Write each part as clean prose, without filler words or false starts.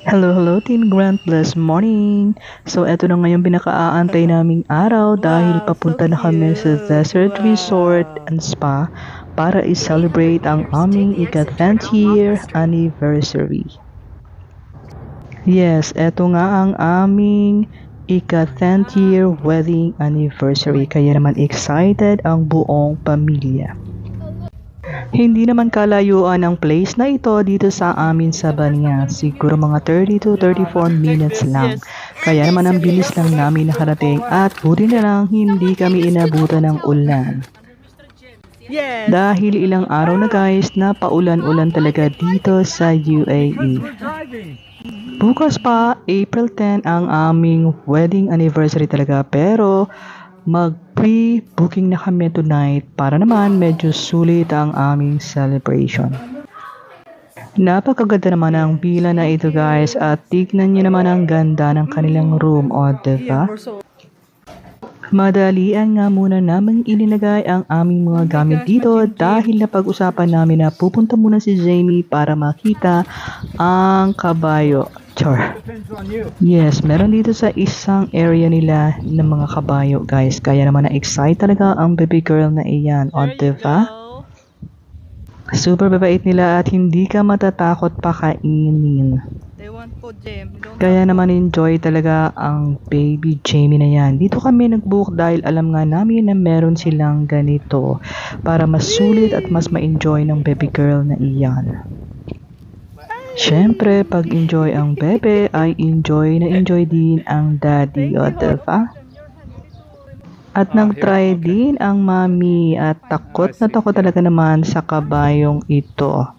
Hello, hello Team Grant, blessed morning! So eto na ngayon pinakaaantay naming araw dahil papunta na kami sa Desert Resort and Spa para i-celebrate ang aming ika-10th year anniversary. Yes, eto nga ang aming ika-10th year wedding anniversary kaya naman excited ang buong pamilya. Hindi naman kalayuan ang place na ito dito sa amin sa Banya. Siguro mga 30 to 34 minutes lang. Kaya naman ang bilis lang namin nakarating at buti na lang hindi kami inabutan ng ulan. Dahil ilang araw na guys na paulan-ulan talaga dito sa UAE. Bukas pa, April 10 ang aming wedding anniversary talaga pero mag-pre-booking na kami tonight para naman medyo sulit ang aming celebration. Napakaganda naman ang villa na ito guys at tignan nyo naman ang ganda ng kanilang room o diba? Madalian nga muna namin ininagay ang aming mga gamit dito dahil napag-usapan namin na pupunta muna si Jamie para makita ang kabayo. Char. Yes, meron dito sa isang area nila ng mga kabayo guys. Kaya naman na-excite talaga ang baby girl na iyan. O diba? Super babait nila at hindi ka matatakot pakainin. Kaya naman enjoy talaga ang baby Jamie na yan. Dito kami nag-book dahil alam nga namin na meron silang ganito para mas sulit at mas ma-enjoy ng baby girl na iyan. Siyempre, pag enjoy ang bebe, ay enjoy na enjoy din ang daddy, o diba? At nag-try din ang mami at takot na takot talaga naman sa kabayong ito.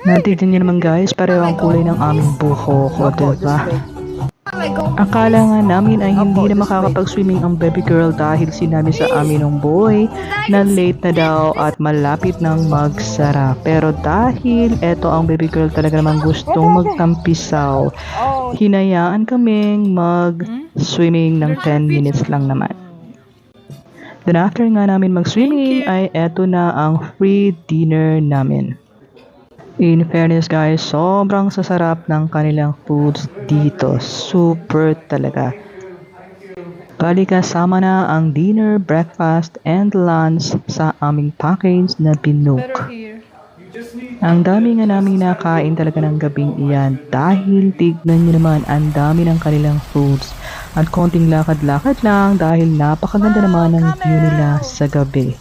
Natignan niyo naman guys, pareho ang kulay ng aming buhok, o diba? Akala nga namin ay hindi na makakapag-swimming ang baby girl dahil sinabi sa amin ng boy na late na daw at malapit nang magsara. Pero dahil eto ang baby girl talaga naman gustong magtampisaw, hinayaan kaming mag-swimming ng 10 minutes lang naman. Then after nga namin mag-swimming ay eto na ang free dinner namin. In fairness guys, sobrang sasarap ng kanilang foods dito. Super talaga. Bali kasama na ang dinner, breakfast, and lunch sa aming package na binook. Ang dami nga namin nakain talaga ng gabing iyan dahil tignan nyo naman ang dami ng kanilang foods. At konting lakad-lakad lang dahil napakaganda naman ng view nila sa gabi.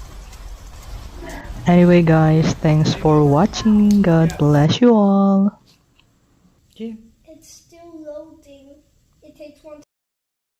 Anyway guys, thanks for watching. God bless you all. It's still loading.